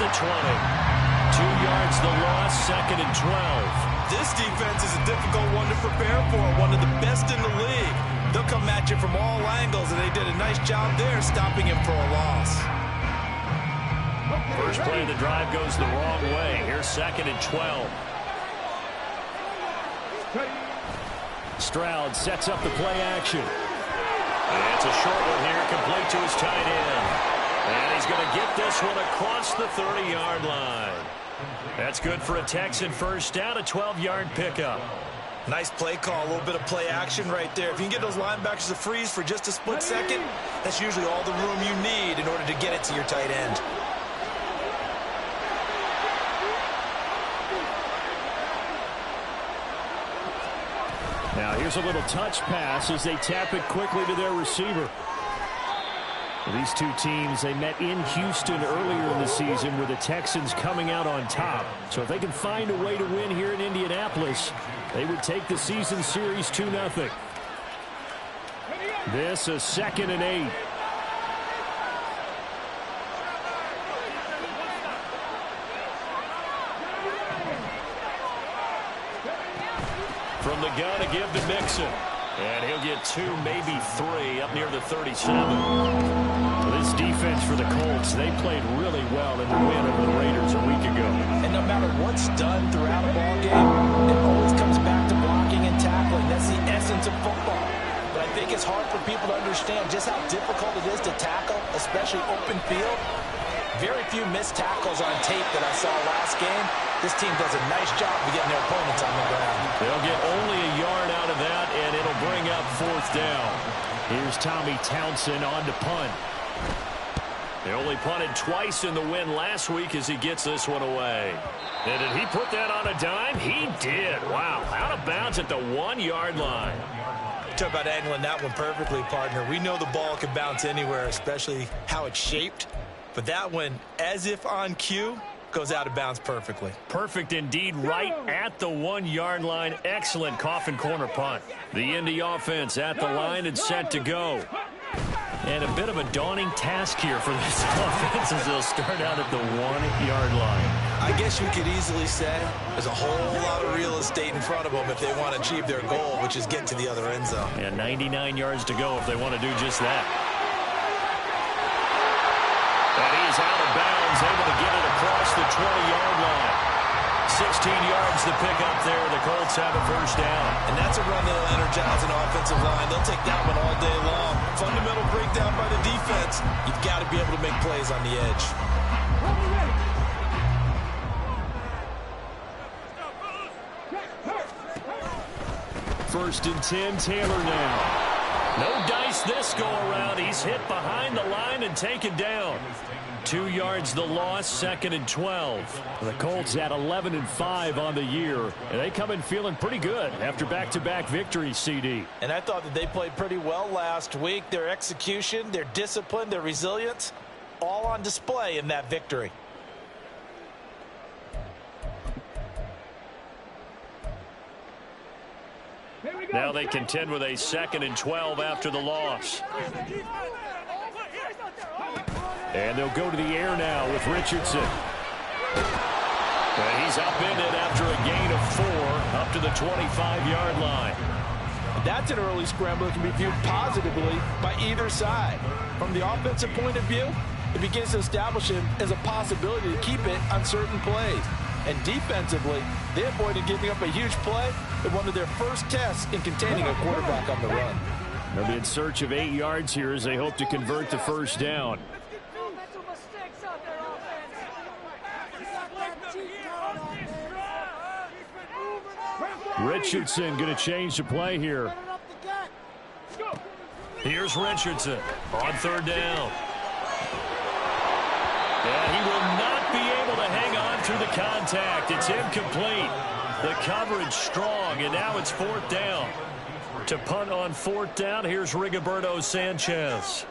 the 20. 2 yards the loss, 2nd and 12. This defense is a difficult one to prepare for, one of the best in the league. They'll come at you from all angles, and they did a nice job there stopping him for a loss. First play of the drive goes the wrong way. Here's 2nd and 12. Stroud sets up the play action. And it's a short one here, complete to his tight end. And he's going to get this one across the 30-yard line. That's good for a Texan first down, a 12-yard pickup. Nice play call, a little bit of play action right there. If you can get those linebackers to freeze for just a split second, that's usually all the room you need in order to get it to your tight end. Now here's a little touch pass as they tap it quickly to their receiver. These two teams, they met in Houston earlier in the season with the Texans coming out on top. So if they can find a way to win here in Indianapolis, they would take the season series 2-0. This is 2nd and 8. From the gun to give to Mixon. And he'll get 2, maybe 3 up near the 37. This defense for the Colts, they played really well in the win over the Raiders a week ago. And no matter what's done throughout a ball game, it always comes back to blocking and tackling. That's the essence of football. But I think it's hard for people to understand just how difficult it is to tackle, especially open field. Very few missed tackles on tape that I saw last game. This team does a nice job of getting their opponents on the ground. They'll get only a yard out of that, and it'll bring up 4th down. Here's Tommy Townsend on to punt. They only punted twice in the win last week as he gets this one away. And did he put that on a dime? He did. Wow, out of bounds at the 1-yard line. Talk about angling that one perfectly, partner. We know the ball can bounce anywhere, especially how it's shaped. But that one, as if on cue, goes out of bounds perfectly. Perfect indeed, right at the 1-yard line. Excellent coffin corner punt. The Indy offense at the line and set to go. And a bit of a daunting task here for this offense as they'll start out at the 1-yard line. I guess you could easily say there's a whole lot of real estate in front of them if they want to achieve their goal, which is get to the other end zone. And 99 yards to go if they want to do just that. And he's out of bounds, able to get it across the 20-yard line. 16 yards to pick up there. The Colts have a first down. And that's a run that'll energize an offensive line. They'll take that one all day long. Fundamental breakdown by the defense. You've got to be able to make plays on the edge. First and 10, Taylor now. No dice this go around. He's hit behind the line and taken down. 2 yards the loss, 2nd and 12. The Colts at 11-5 on the year, and they come in feeling pretty good after back-to-back victories, CD. And I thought that they played pretty well last week. Their execution, their discipline, their resilience, all on display in that victory. Now they contend with a 2nd and 12 after the loss. And they'll go to the air now with Richardson. And he's upended after a gain of 4 up to the 25-yard line. That's an early scramble that can be viewed positively by either side. From the offensive point of view, it begins to establish him as a possibility to keep it on certain plays. And defensively, they avoided giving up a huge play in one of their first tests in containing a quarterback on the run. They'll be in search of 8 yards here as they hope to convert the first down. Richardson going to change the play here. Here's Richardson on 3rd down. And he will not be able to hang on through the contact. It's incomplete. The coverage strong, and now it's 4th down. To punt on 4th down, here's Rigoberto Sanchez.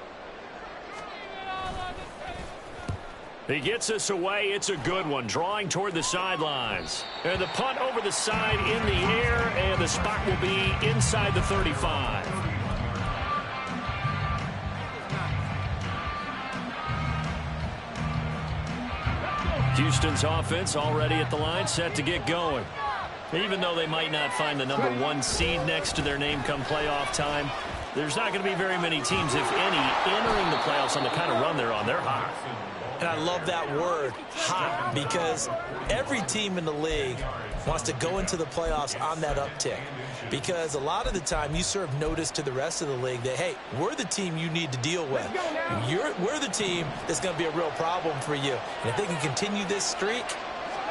He gets this away. It's a good one, drawing toward the sidelines. And the punt over the side in the air, and the spot will be inside the 35. Houston's offense already at the line, set to get going. Even though they might not find the #1 seed next to their name come playoff time, there's not going to be very many teams, if any, entering the playoffs on the kind of run they're on. They're hot. And I love that word, hot, because every team in the league wants to go into the playoffs on that uptick. Because a lot of the time you serve notice to the rest of the league that, hey, we're the team you need to deal with. We're the team that's going to be a real problem for you. And if they can continue this streak,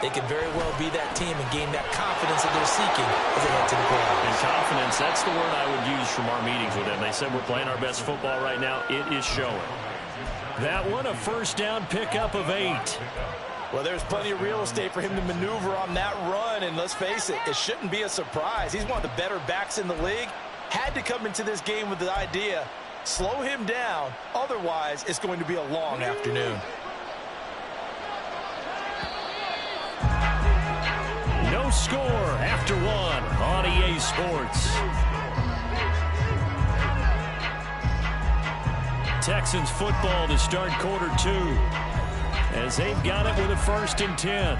they could very well be that team and gain that confidence that they're seeking as they head to the playoffs. And confidence, that's the word I would use from our meetings with them. They said we're playing our best football right now. It is showing. That one, a first down pickup of 8. Well, there's plenty of real estate for him to maneuver on that run, and let's face it, it shouldn't be a surprise. He's one of the better backs in the league. Had to come into this game with the idea, slow him down, otherwise it's going to be a long afternoon. No score after 1 on EA Sports. Texans football to start quarter 2 as they've got it with a 1st and 10.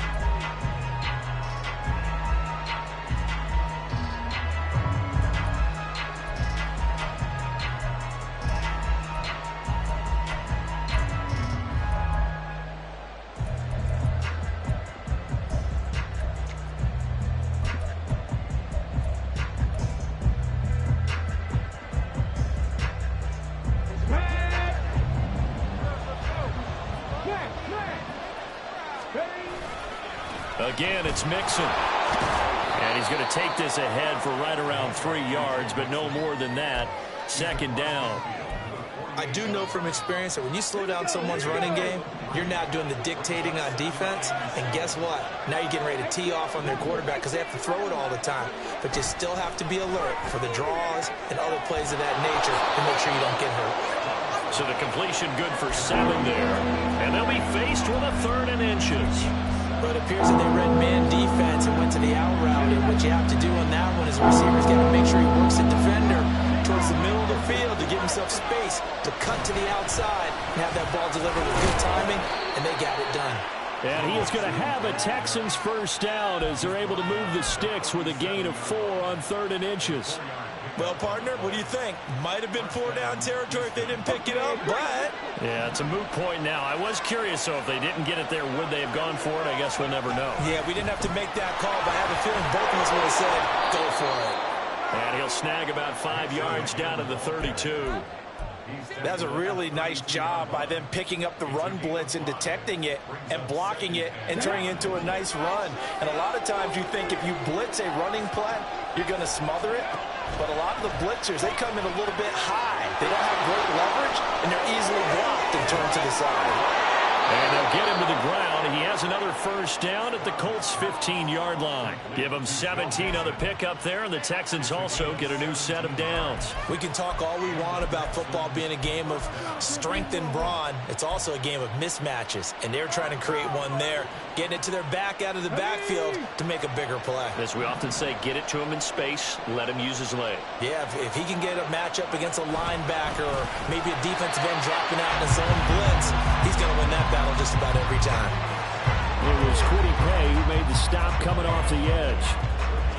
Again, it's Mixon. And he's going to take this ahead for right around 3 yards, but no more than that. 2nd down. I do know from experience that when you slow down someone's running game, you're now doing the dictating on defense. And guess what? Now you're getting ready to tee off on their quarterback because they have to throw it all the time. But you still have to be alert for the draws and other plays of that nature to make sure you don't get hurt. So the completion good for 7 there. And they'll be faced with a 3rd and inches. But it appears that they read man defense and went to the out route. And what you have to do on that one is the receiver's got to make sure he works the defender towards the middle of the field to give himself space to cut to the outside and have that ball delivered with good timing, and they got it done. And he is going to have a Texans 1st down as they're able to move the sticks with a gain of 4 on 3rd and inches. Well, partner, what do you think? Might have been 4-down territory if they didn't pick it up, but... Yeah, it's a moot point now. I was curious, so if they didn't get it there, would they have gone for it? I guess we'll never know. Yeah, we didn't have to make that call, but I have a feeling both of us would have said, go for it. And he'll snag about 5 yards down to the 32. That's a really nice job by them picking up the run blitz and detecting it and blocking it and turning it into a nice run. And a lot of times you think if you blitz a running play, you're going to smother it. But a lot of the blitzers, they come in a little bit high. They don't have great leverage, and they're easily blocked and turned to the side. And they'll get him to the ground. He has another 1st down at the Colts' 15-yard line. Give him 17 on the pickup there, and the Texans also get a new set of downs. We can talk all we want about football being a game of strength and brawn. It's also a game of mismatches, and they're trying to create one there, getting it to their back out of the backfield to make a bigger play. As we often say, get it to him in space, let him use his leg. Yeah, if he can get a matchup against a linebacker or maybe a defensive end dropping out in his own blitz, he's going to win that battle just about every time. It was Quiddy Pay who made the stop coming off the edge.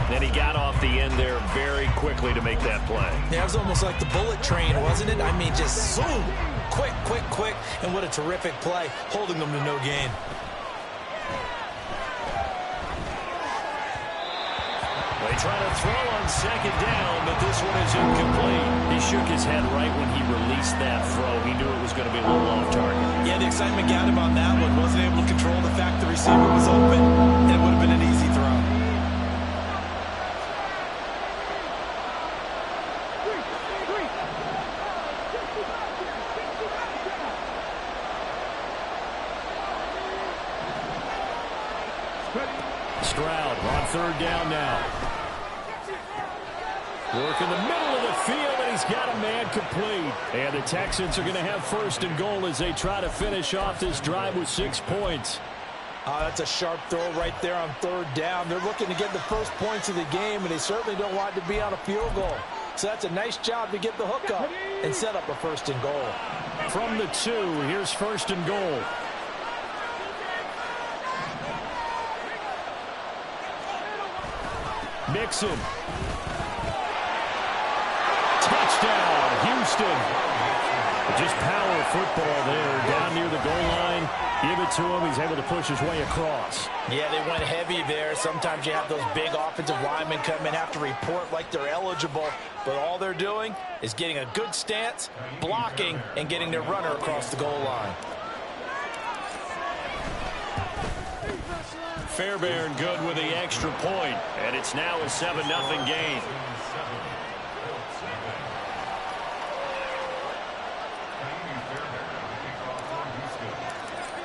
Then he got off the end there very quickly to make that play. Yeah, it was almost like the bullet train, wasn't it? I mean, just zoom, quick, quick, quick, and what a terrific play, holding them to no gain. They try to throw on 2nd down, but this one is incomplete. He shook his head right when he released that throw. He knew it was going to be a little off target. Yeah, the excitement got him on that one. Wasn't able to control the fact the receiver was open, and it would have been an easy throw. Stroud on 3rd down now. Work in the middle of the field, and he's got a man complete. And the Texans are going to have 1st and goal as they try to finish off this drive with 6 points. That's a sharp throw right there on 3rd down. They're looking to get the first points of the game, and they certainly don't want to be on a field goal. So that's a nice job to get the hook up and set up a 1st and goal. From the 2, here's 1st and goal. Mixon. Touchdown, Houston. Just power football there, down near the goal line. Give it to him. He's able to push his way across. Yeah, they went heavy there. Sometimes you have those big offensive linemen come in, have to report like they're eligible. But all they're doing is getting a good stance, blocking, and getting their runner across the goal line. Fairbairn good with the extra point, and it's now a 7-0 game.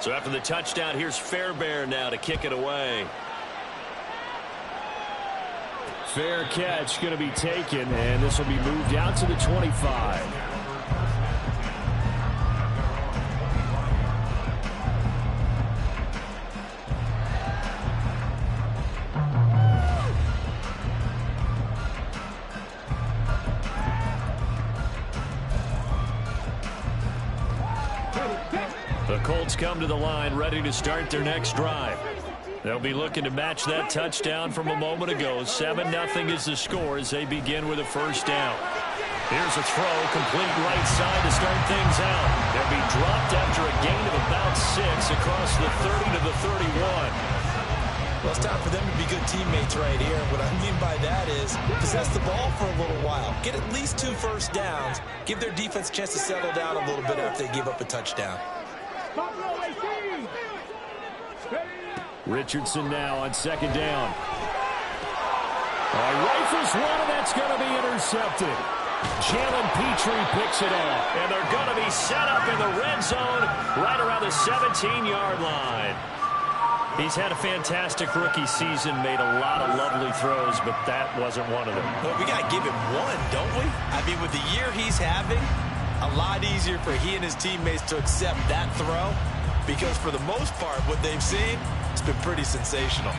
So after the touchdown, here's Fairbairn now to kick it away. Fair catch going to be taken, and this will be moved out to the 25. The Colts come to the line ready to start their next drive. They'll be looking to match that touchdown from a moment ago. 7-0 is the score as they begin with a first down. Here's a throw, complete right side to start things out. They'll be dropped after a gain of about 6 across the 30 to the 31. Well, it's time for them to be good teammates right here. What I mean by that is possess the ball for a little while. Get at least 2 first downs. Give their defense a chance to settle down a little bit after they give up a touchdown. Richardson now on second down. Rifles one, and that's going to be intercepted. Jalen Petrie picks it up, and they're going to be set up in the red zone right around the 17-yard line. He's had a fantastic rookie season, made a lot of lovely throws, but that wasn't one of them. Well, we got to give him one, don't we? I mean, with the year he's having, a lot easier for he and his teammates to accept that throw, because for the most part, what they've seen, it's been pretty sensational.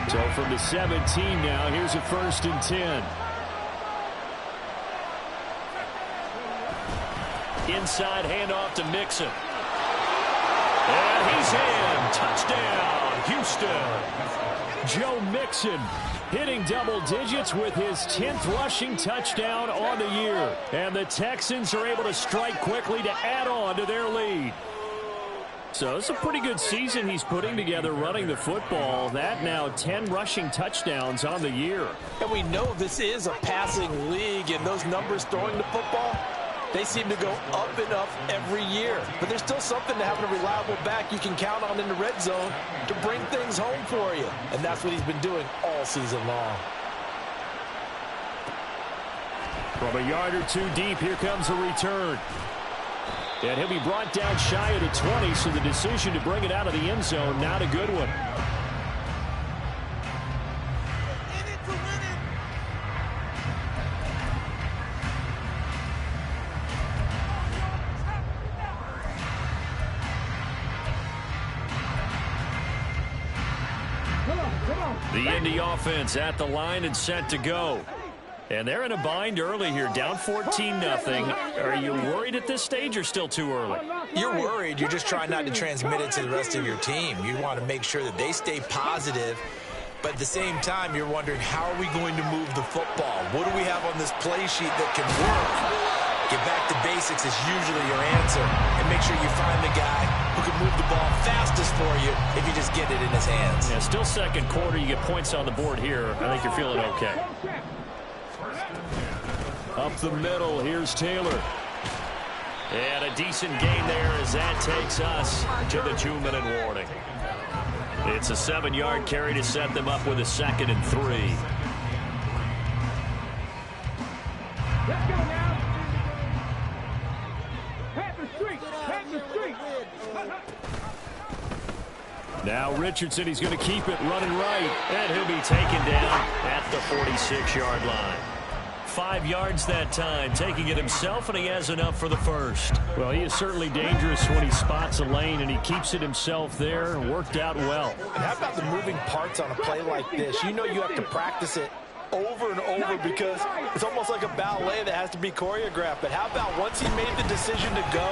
So from the 17 now, here's a 1st and 10. Inside handoff to Mixon. And he's in. Touchdown, Houston. Joe Mixon hitting double digits with his 10th rushing touchdown on the year. And the Texans are able to strike quickly to add on to their lead. So it's a pretty good season he's putting together running the football. That now 10 rushing touchdowns on the year. And we know this is a passing league, and those numbers throwing the football, they seem to go up and up every year. But there's still something to having a reliable back you can count on in the red zone to bring things home for you. And that's what he's been doing all season long. From a yard or two deep, here comes a return. And he'll be brought down shy of the 20, so the decision to bring it out of the end zone, not a good one. The Indy offense at the line and set to go. And they're in a bind early here, down 14-0. Are you worried at this stage or still too early? You're worried. You're just trying not to transmit it to the rest of your team. You want to make sure that they stay positive. But at the same time, you're wondering, how are we going to move the football? What do we have on this play sheet that can work? Get back to basics is usually your answer. And make sure you find the guy who can move the ball fastest for you if you just get it in his hands. Yeah, still second quarter. You get points on the board here. I think you're feeling okay. Up the middle, here's Taylor. And a decent gain there as that takes us to the 2-minute warning. It's a 7-yard carry to set them up with a 2nd and 3. Let's go now. Pass the street. Pass the street. Now Richardson, he's going to keep it running right. And he'll be taken down at the 46-yard line. 5 yards that time, taking it himself, and he has enough for the first. Well, he is certainly dangerous when he spots a lane, and he keeps it himself there. Worked out well. And how about the moving parts on a play like this? You know you have to practice it over and over because it's almost like a ballet that has to be choreographed. But how about once he made the decision to go,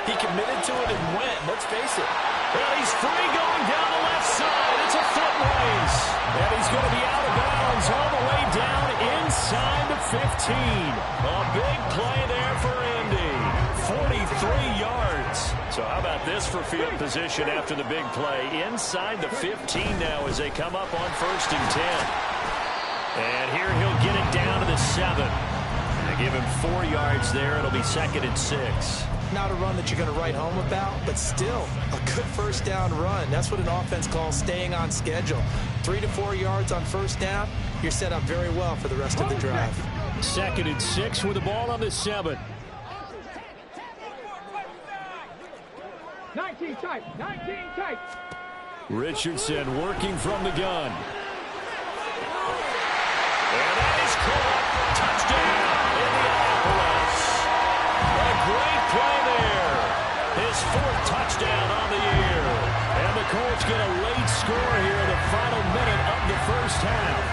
he committed to it and went. Let's face it. Well, he's free going down the left side. It's a foot race. And he's going to be out of bounds all the way down inside the 15. A big play there for Indy. 43 yards. So how about this for field position after the big play? Inside the 15 now as they come up on 1st and 10. And here he'll get it down to the 7. They give him 4 yards there. It'll be 2nd and 6. Not a run that you're going to write home about, but still a good first down run. That's what an offense calls staying on schedule. 3 to 4 yards on first down, you're set up very well for the rest of the drive. 2nd and 6 with the ball on the 7. 19 tight, 19 tight. Richardson working from the gun. And that is caught. Touchdown, Indianapolis. A great play there. His 4th touchdown on the year. And the Colts get a late score here in the final minute of the first half.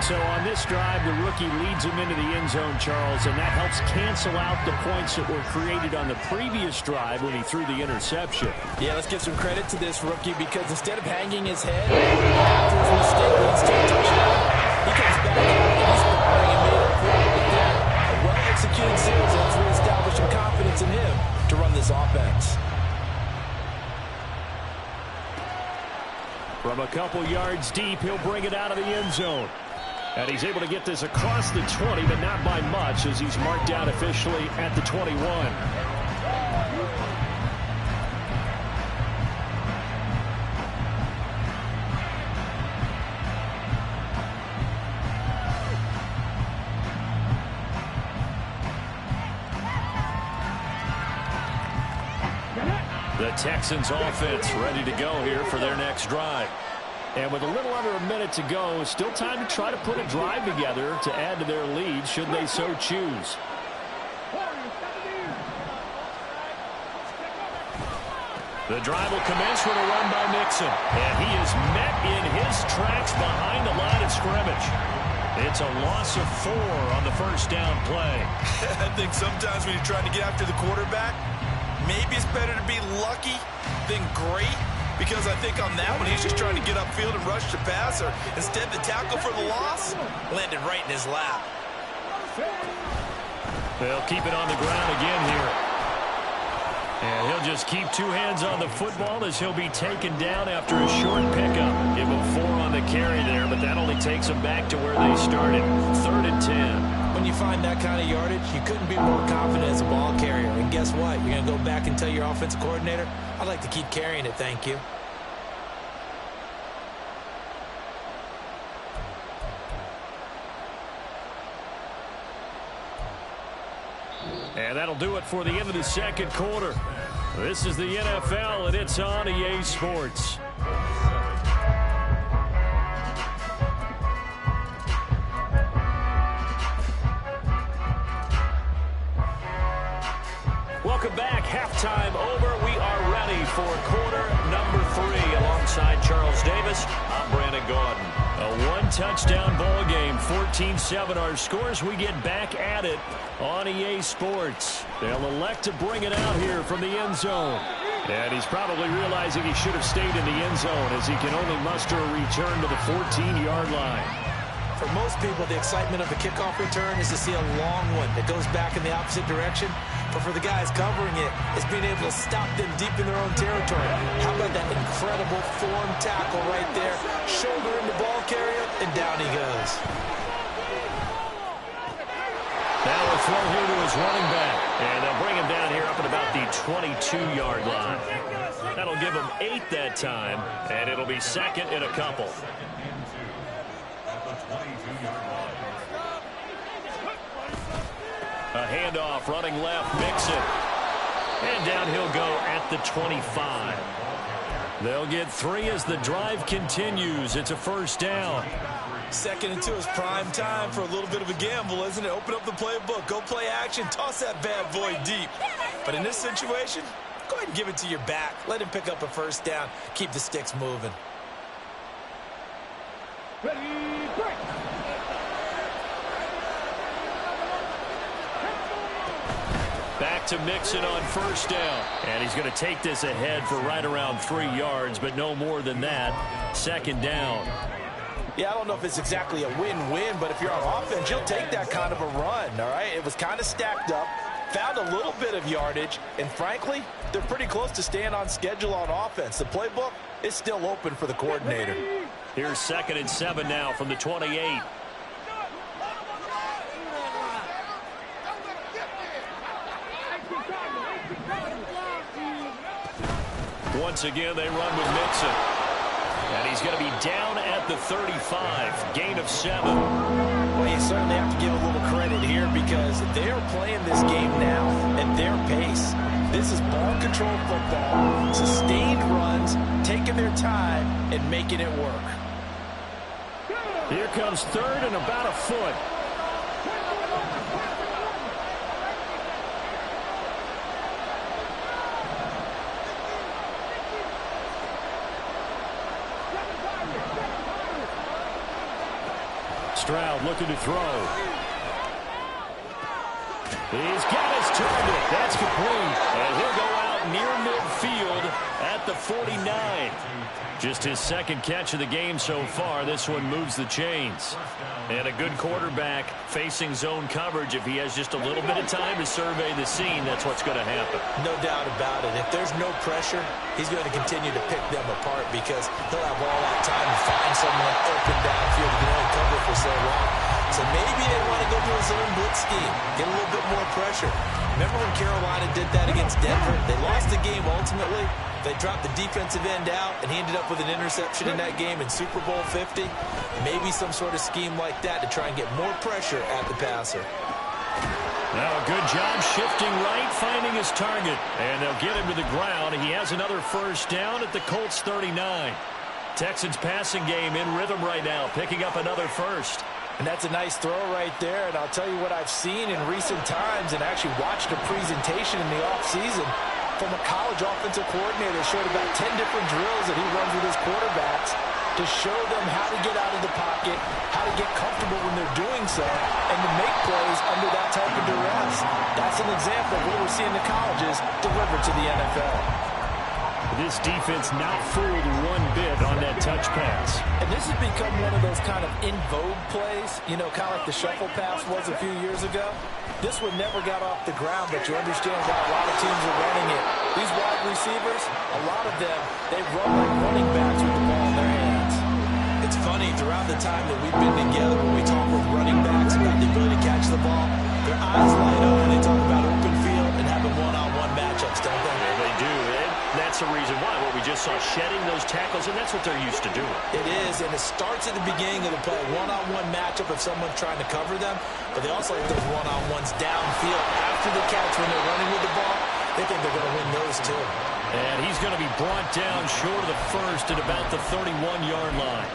So on this drive, the rookie leads him into the end zone, Charles, and that helps cancel out the points that were created on the previous drive when he threw the interception. Yeah, let's give some credit to this rookie because instead of hanging his head after his mistake leads to a touchdown, he comes back out and he's sparring and made up for it with that. A well-executed sales has reestablished some confidence in him to run this offense. From a couple yards deep, he'll bring it out of the end zone. And he's able to get this across the 20, but not by much as he's marked down officially at the 21. The Texans offense ready to go here for their next drive. And with a little under a minute to go, still time to try to put a drive together to add to their lead should they so choose. The drive will commence with a run by Mixon. And he is met in his tracks behind the line of scrimmage. It's a loss of 4 on the first down play. I think sometimes when you're trying to get after the quarterback, maybe it's better to be lucky than great. Because I think on that one, he's just trying to get upfield and rush the passer. Instead, the tackle for the loss landed right in his lap. They'll keep it on the ground again here. And he'll just keep 2 hands on the football as he'll be taken down after a short pickup. Give him 4 on the carry there, but that only takes them back to where they started. 3rd and 10. When you find that kind of yardage, you couldn't be more confident as a ball carrier. And guess what? You're going to go back and tell your offensive coordinator, I'd like to keep carrying it, thank you. And that'll do it for the end of the second quarter. This is the NFL, and it's on EA Sports. Welcome back. Halftime over. We are ready for quarter number 3. Alongside Charles Davis, I'm Brandon Gaudin. A 1-touchdown ball game, 14-7 our scores. We get back at it on EA Sports. They'll elect to bring it out here from the end zone. And he's probably realizing he should have stayed in the end zone as he can only muster a return to the 14-yard line. For most people, the excitement of the kickoff return is to see a long one that goes back in the opposite direction. But for the guys covering it, it's being able to stop them deep in their own territory. How about that incredible form tackle right there? Shoulder in the ball carrier, and down he goes. Now a throw here to his running back. And they'll bring him down here up at about the 22-yard line. That'll give him 8 that time, and it'll be 2nd and a couple. A handoff, running left, Mixon. And down he'll go at the 25. They'll get 3 as the drive continues. It's a first down. 2nd and 2 is prime time for a little bit of a gamble, isn't it? Open up the playbook, go play action, toss that bad boy deep. But in this situation, go ahead and give it to your back. Let him pick up a first down. Keep the sticks moving. Ready, break. Back to Mixon on first down. And he's going to take this ahead for right around 3 yards, but no more than that. Second down. Yeah, I don't know if it's exactly a win-win, but if you're on offense, you'll take that kind of a run, all right? It was kind of stacked up, found a little bit of yardage, and frankly, they're pretty close to staying on schedule on offense. The playbook is still open for the coordinator. Here's 2nd and 7 now from the 28. Once again, they run with Mixon. And he's going to be down at the 35. Gain of 7. Well, you certainly have to give a little credit here because they're playing this game now at their pace. This is ball control football, sustained runs, taking their time, and making it work. Here comes 3rd and about a foot. Stroud looking to throw. He's got his target. That's complete. And he'll go out near midfield at the 49. Just his 2nd catch of the game so far. This one moves the chains. And a good quarterback facing zone coverage. If he has just a little bit of time to survey the scene, that's what's going to happen. No doubt about it. If there's no pressure, he's going to continue to pick them apart because he'll have all that time to find someone open downfield. He can only cover for so long. So maybe they want to go to a zone blitz scheme, get a little bit more pressure. Remember when Carolina did that against Denver? They lost the game ultimately. They dropped the defensive end out, and he ended up with an interception in that game in Super Bowl 50. Maybe some sort of scheme like that to try and get more pressure at the passer. Now a good job shifting right, finding his target. And they'll get him to the ground. He has another first down at the Colts 39. Texans passing game in rhythm right now, picking up another first. And that's a nice throw right there. And I'll tell you what I've seen in recent times and actually watched a presentation in the offseason from a college offensive coordinator that showed about 10 different drills that he runs with his quarterbacks to show them how to get out of the pocket, how to get comfortable when they're doing so, and to make plays under that type of duress. That's an example of what we're seeing the colleges deliver to the NFL. This defense not fooled one bit on that touch pass. And this has become one of those kind of in vogue plays, you know, kind of like the shuffle pass was a few years ago. This one never got off the ground, but you understand why a lot of teams are running it. These wide receivers, a lot of them, they run like running backs with the ball in their hands. It's funny, throughout the time that we've been together, when we talk with running backs about the ability to catch the ball, their eyes light up when they talk about open field and having one-on-one matchups, don't they? Yeah, they do. That's the reason why. What we just saw, shedding those tackles, and that's what they're used to doing. It is, and it starts at the beginning of the play, one-on-one matchup if someone's trying to cover them, but they also like those one-on-ones downfield after the catch when they're running with the ball. They think they're going to win those too. And he's going to be brought down short of the first at about the 31-yard line.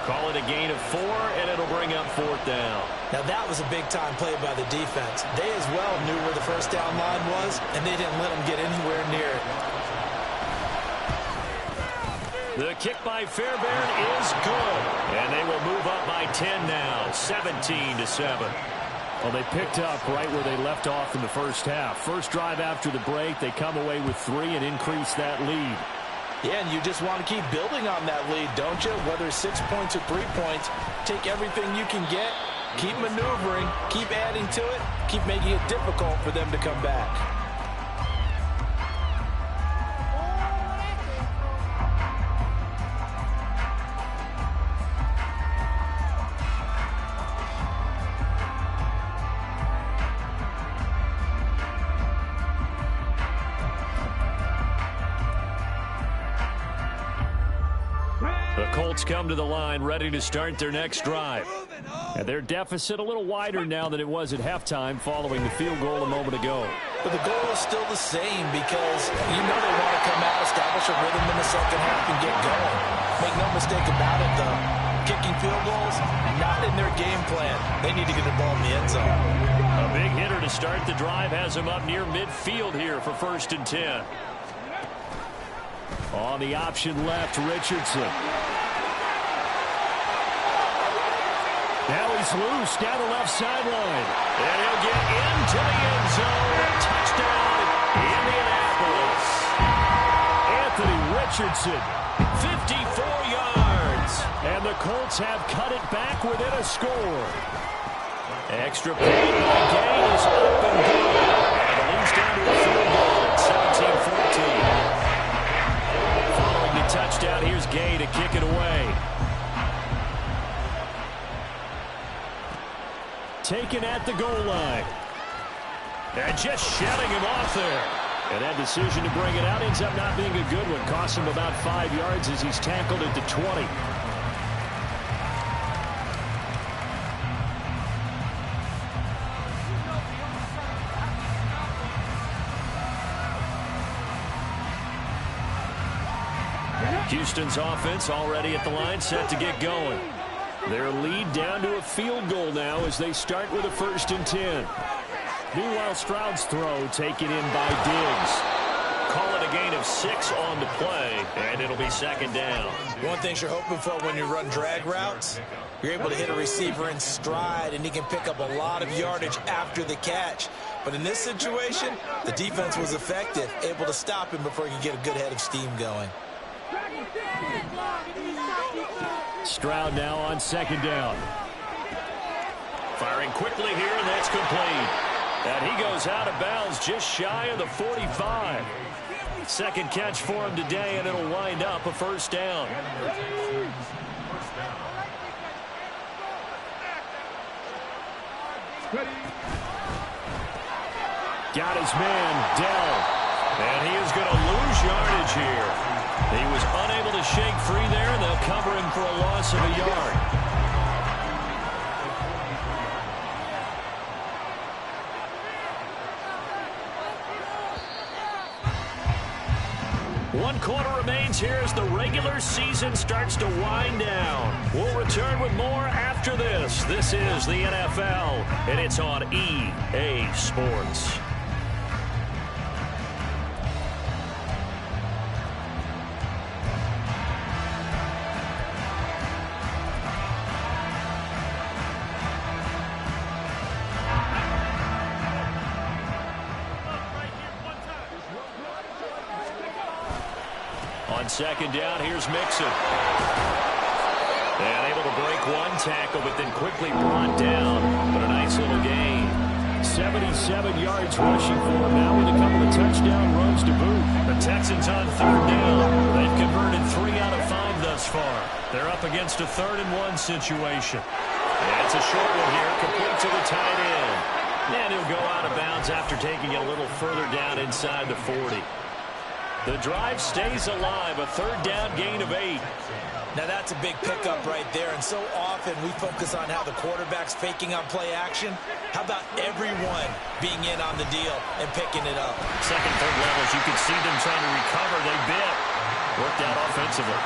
Call it a gain of 4, and it'll bring up 4th down. Now that was a big-time play by the defense. They as well knew where the first down line was, and they didn't let them get anywhere near it. The kick by Fairbairn is good. And they will move up by 10 now, 17-7. Well, they picked up right where they left off in the first half. First drive after the break, they come away with 3 and increase that lead. Yeah, and you just want to keep building on that lead, don't you? Whether it's 6 points or 3 points, take everything you can get, keep maneuvering, keep adding to it, keep making it difficult for them to come back. The Colts come to the line ready to start their next drive. And their deficit a little wider now than it was at halftime following the field goal a moment ago. But the goal is still the same because you know they want to come out, establish a rhythm in the second half and get going. Make no mistake about it, though. Kicking field goals, not in their game plan. They need to get the ball in the end zone. A big hitter to start the drive has him up near midfield here for 1st and 10. On the option left, Richardson. He's loose down the left sideline. And he'll get into the end zone. Touchdown, Indianapolis. Anthony Richardson, 54 yards. And the Colts have cut it back within a score. Extra point by Gay is up and good. And the lead's down to a field goal at 17-14. Following the touchdown, here's Gay to kick it away. Taken at the goal line. And just shutting him off there. And that decision to bring it out ends up not being a good one. Costs him about 5 yards as he's tackled at the 20. Houston's offense already at the line, set to get going. Their lead down to a field goal now as they start with a 1st and 10. Meanwhile, Stroud's throw taken in by Diggs. Call it a gain of 6 on the play, and it'll be 2nd down. One thing you're hoping for when you run drag routes, you're able to hit a receiver in stride, and he can pick up a lot of yardage after the catch. But in this situation, the defense was effective, able to stop him before he could get a good head of steam going. Stroud now on 2nd down. Firing quickly here, and that's complete. And he goes out of bounds just shy of the 45. 2nd catch for him today, and it'll wind up a 1st down. Got his man, Dell. And he is going to lose yardage here. He was unable to shake free there, and they'll cover him for a loss of a yard. One quarter remains here as the regular season starts to wind down. We'll return with more after this. This is the NFL, and it's on EA Sports. On 2nd down, here's Mixon. And able to break one tackle, but then quickly brought down. But a nice little gain. 77 yards rushing for him now with a couple of touchdown runs to boot. The Texans on 3rd down. They've converted 3 out of 5 thus far. They're up against a 3rd and 1 situation. And it's a short one here, complete to the tight end. And he'll go out of bounds after taking it a little further down inside the 40. The drive stays alive, a 3rd down gain of 8. Now that's a big pickup right there, and so often we focus on how the quarterback's faking on play action. How about everyone being in on the deal and picking it up? 2nd, 3rd levels, you can see them trying to recover. They bit. Worked out offensively.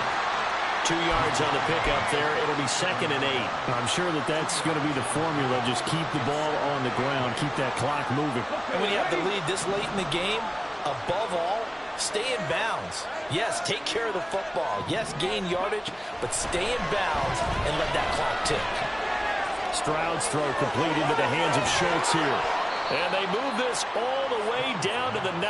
2 yards on the pickup there. It'll be 2nd and 8. I'm sure that that's going to be the formula. Just keep the ball on the ground. Keep that clock moving. And when you have the lead this late in the game, above all, stay in bounds. Yes, take care of the football. Yes, gain yardage, but stay in bounds and let that clock tick. Stroud's throw complete into the hands of Schultz here. And they move this all the way down to the 9.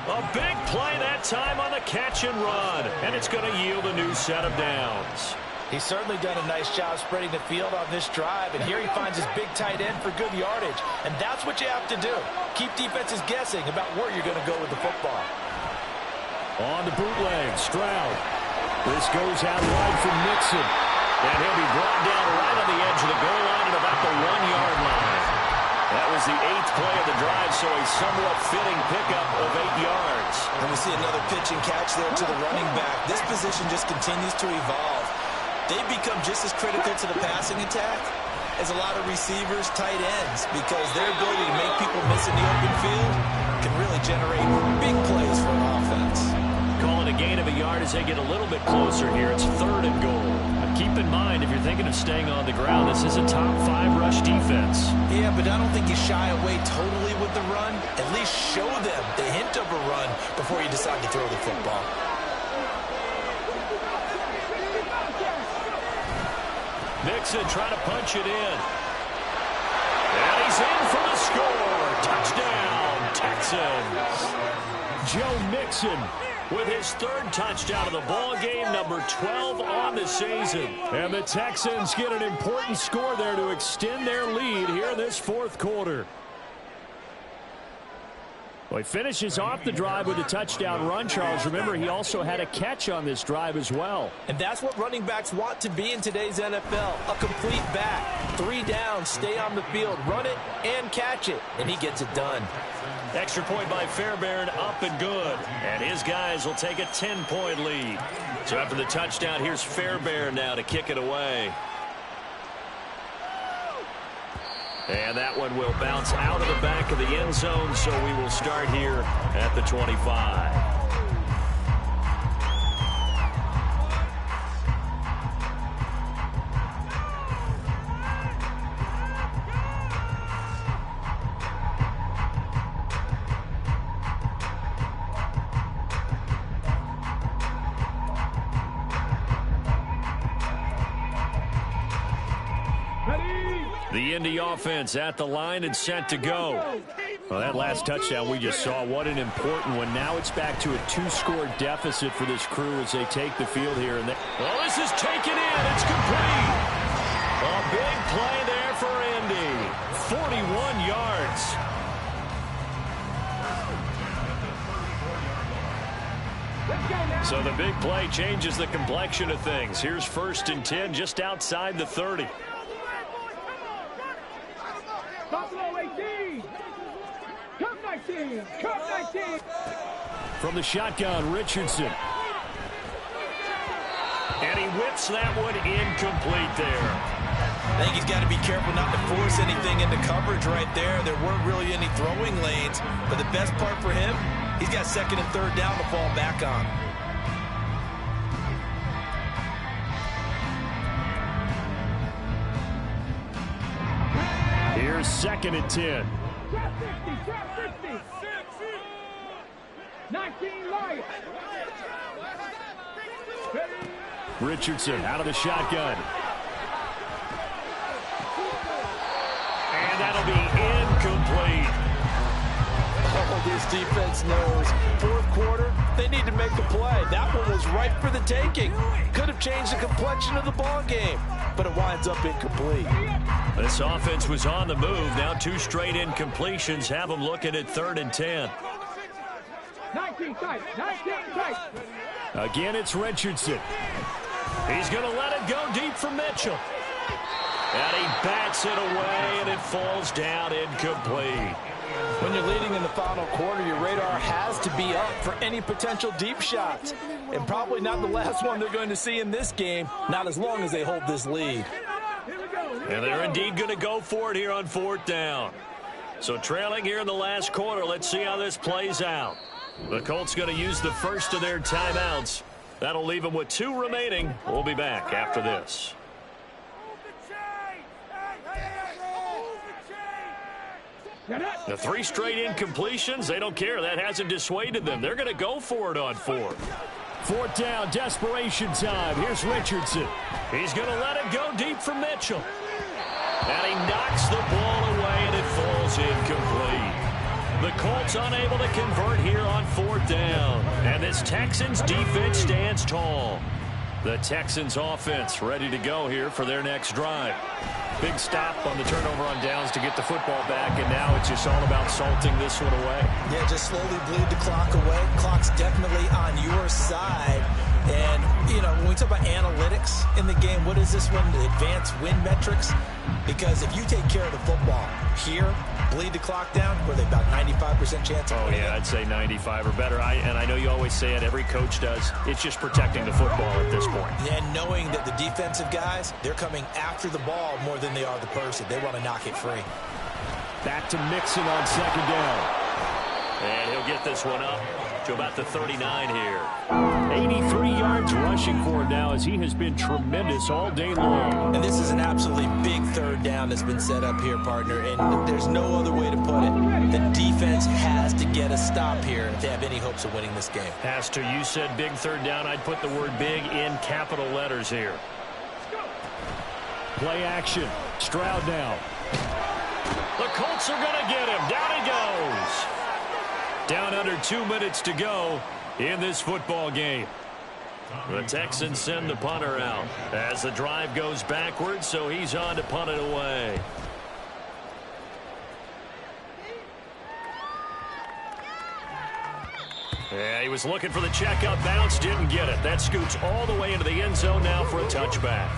A big play that time on the catch and run. And it's going to yield a new set of downs. He's certainly done a nice job spreading the field on this drive, and here he finds his big tight end for good yardage. And that's what you have to do. Keep defenses guessing about where you're going to go with the football. On the bootleg, Stroud. This goes out wide from Mixon. And he'll be brought down right on the edge of the goal line at about the 1-yard line. That was the 8th play of the drive, so a somewhat fitting pickup of 8 yards. And we see another pitch and catch there to the running back. This position just continues to evolve. They've become just as critical to the passing attack as a lot of receivers, tight ends, because their ability to make people miss in the open field can really generate big plays for an offense. Calling a gain of a yard as they get a little bit closer here. It's 3rd and goal. But keep in mind, if you're thinking of staying on the ground, this is a top 5 rush defense. Yeah, but I don't think you shy away totally with the run. At least show them the hint of a run before you decide to throw the football. Mixon trying to punch it in. And he's in for the score. Touchdown, Texans. Joe Mixon with his third touchdown of the ball game, number 12 on the season. And the Texans get an important score there to extend their lead here in this fourth quarter. Well, he finishes off the drive with a touchdown run, Charles. Remember, he also had a catch on this drive as well. And that's what running backs want to be in today's NFL, a complete back. 3 downs, stay on the field, run it, and catch it. And he gets it done. Extra point by Fairbairn, up and good. And his guys will take a 10-point lead. So after the touchdown, here's Fairbairn now to kick it away. And that one will bounce out of the back of the end zone, so we will start here at the 25. The Indy offense at the line and set to go. Well, that last touchdown we just saw, what an important one. Now it's back to a 2-score deficit for this crew as they take the field here. And well, this is taken in. It's complete. A big play there for Indy. 41 yards. So the big play changes the complexion of things. Here's 1st and 10 just outside the 30. Buffalo 18. Cup 19. Cup 19. From the shotgun, Richardson. And he whips that one incomplete there. I think he's got to be careful not to force anything into coverage right there. There weren't really any throwing lanes. But the best part for him, he's got 2nd and 3rd down to fall back on. Here's 2nd and 10. Trap 50. Trap 50. 19 light. Richardson out of the shotgun. And that'll be incomplete. Oh, this defense knows. 4th quarter, they need to make a play. That one was ripe for the taking. Could have changed the complexion of the ball game, but it winds up incomplete. This offense was on the move. Now 2 straight incompletions have them looking at 3rd and 10. 19 tight. 19 tight. Again, it's Richardson. He's going to let it go deep for Mitchell. And he bats it away, and it falls down incomplete. When you're leading in the final quarter, your radar has to be up for any potential deep shots. And probably not the last one they're going to see in this game, not as long as they hold this lead. And they're indeed going to go for it here on 4th down. So trailing here in the last quarter, let's see how this plays out. The Colts going to use the first of their timeouts. That'll leave them with 2 remaining. We'll be back after this. The 3 straight incompletions, they don't care. That hasn't dissuaded them. They're going to go for it on 4th. 4th down, desperation time. Here's Richardson. He's going to let it go deep for Mitchell. And he knocks the ball away, and it falls incomplete. The Colts unable to convert here on 4th down. And this Texans defense stands tall. The Texans offense ready to go here for their next drive. Big stop on the turnover on downs to get the football back, and now it's just all about salting this one away. Yeah, just slowly bleed the clock away. Clock's definitely on your side. And, you know, when we talk about analytics in the game, what is this one? The advanced win metrics? Because if you take care of the football here, bleed the clock down, where they about 95% chance of winning. Oh, yeah, I'd say 95 or better. And I know you always say it, every coach does. It's just protecting the football at this point. And knowing that the defensive guys, they're coming after the ball more than they are the person. They want to knock it free. Back to Mixon on 2nd down. And he'll get this one up to about the 39 here. 83 yards rushing for him now, as he has been tremendous all day long. And this is an absolutely big 3rd down that's been set up here, partner. And there's no other way to put it. The defense has to get a stop here if they have any hopes of winning this game. Has to. You said big 3rd down. I'd put the word big in capital letters here. Play action. Stroud now. The Colts are going to get him. Down he goes. Down under 2 minutes to go in this football game. The Texans send the punter out as the drive goes backwards, so he's on to punt it away. Yeah, he was looking for the checkup bounce, didn't get it. That scoots all the way into the end zone now for a touchback.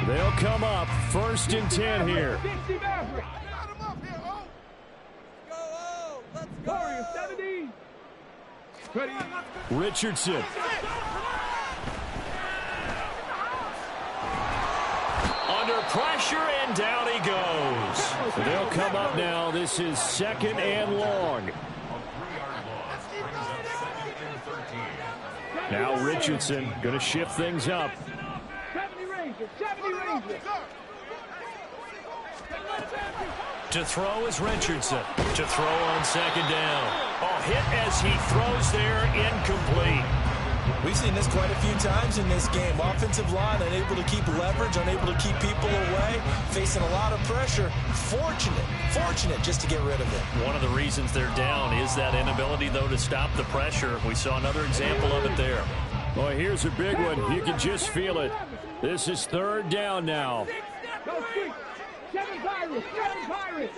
They'll come up 1st and 10 here. Richardson. Under pressure, and down he goes. They'll come up now. This is 2nd and long. Now Richardson going to shift things up. 70 Rangers. To throw is Richardson. To throw on 2nd down. Oh, hit as he throws there, incomplete. We've seen this quite a few times in this game. Offensive line unable to keep leverage, unable to keep people away, facing a lot of pressure. Fortunate just to get rid of it. One of the reasons they're down is that inability, though, to stop the pressure. We saw another example of it there. Well, here's a big one. You can just feel it. This is 3rd down now. Seven Pirates.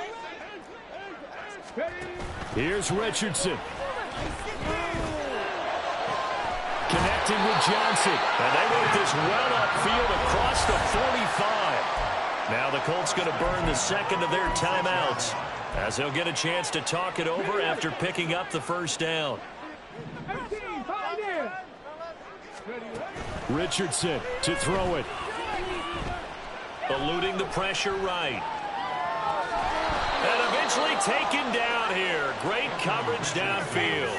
Here's Richardson. Connecting with Johnson. And they work this well upfield across the 45. Now the Colts going to burn the 2nd of their timeouts as they'll get a chance to talk it over after picking up the 1st down. Richardson to throw it. Eluding the pressure right. And eventually taken down here. Great coverage downfield.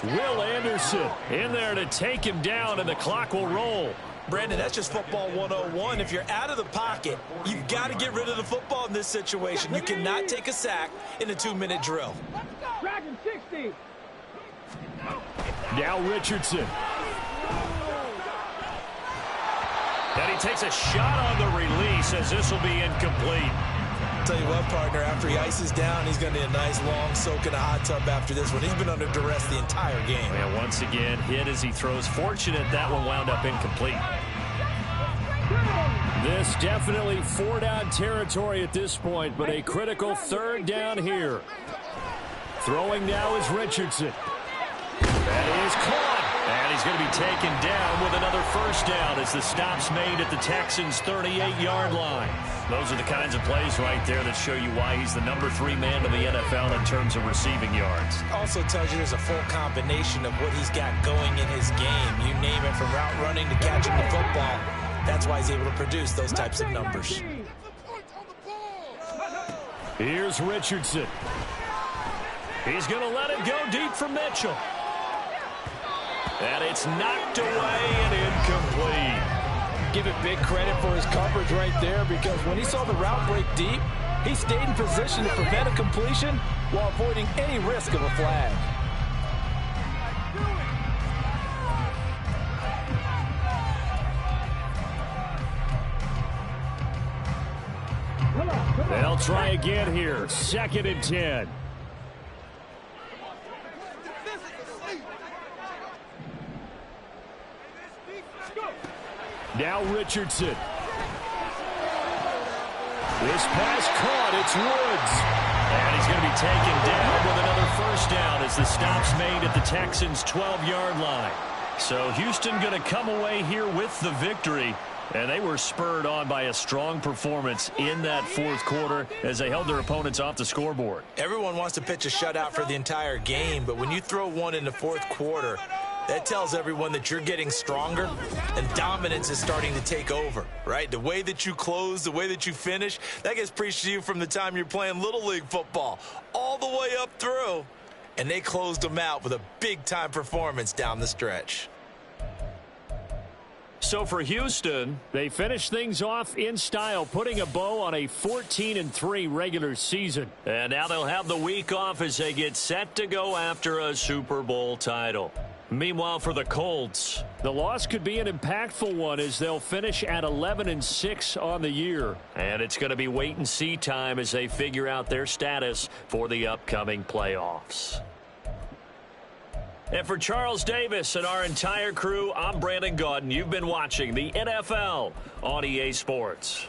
Will Anderson in there to take him down, and the clock will roll. Brandon, that's just football 101. If you're out of the pocket, you've got to get rid of the football in this situation. You cannot take a sack in a 2-minute drill. Dragon 60. Now Richardson. And he takes a shot on the release as this will be incomplete. Tell you what, partner, after he ices down, he's going to need a nice long soak in a hot tub after this one. He's been under duress the entire game. And once again, hit as he throws. Fortunate that one wound up incomplete. This definitely 4-down territory at this point, but a critical 3rd down here. Throwing now is Richardson. That is caught. And he's going to be taken down with another 1st down as the stop's made at the Texans' 38-yard line. Those are the kinds of plays right there that show you why he's the number 3 man in the NFL in terms of receiving yards. Also tells you there's a full combination of what he's got going in his game. You name it, from route running to catching the football. That's why he's able to produce those types of numbers. Here's Richardson. He's going to let it go deep for Mitchell. And it's knocked away and incomplete. Give it big credit for his coverage right there, because when he saw the route break deep, he stayed in position to prevent a completion while avoiding any risk of a flag. They'll try again here. 2nd and 10. Now Richardson. This pass caught. It's Woods. And he's going to be taken down with another 1st down as the stop's made at the Texans' 12-yard line. So Houston going to come away here with the victory. And they were spurred on by a strong performance in that 4th quarter as they held their opponents off the scoreboard. Everyone wants to pitch a shutout for the entire game, but when you throw one in the 4th quarter, that tells everyone that you're getting stronger and dominance is starting to take over, right? The way that you close, the way that you finish, that gets preached to you from the time you're playing Little League football all the way up through. And they closed them out with a big-time performance down the stretch. So for Houston, they finish things off in style, putting a bow on a 14-3 regular season. And now they'll have the week off as they get set to go after a Super Bowl title. Meanwhile, for the Colts, the loss could be an impactful one as they'll finish at 11-6 on the year. And it's going to be wait-and-see time as they figure out their status for the upcoming playoffs. And for Charles Davis and our entire crew, I'm Brandon Gaudin. You've been watching the NFL on EA Sports.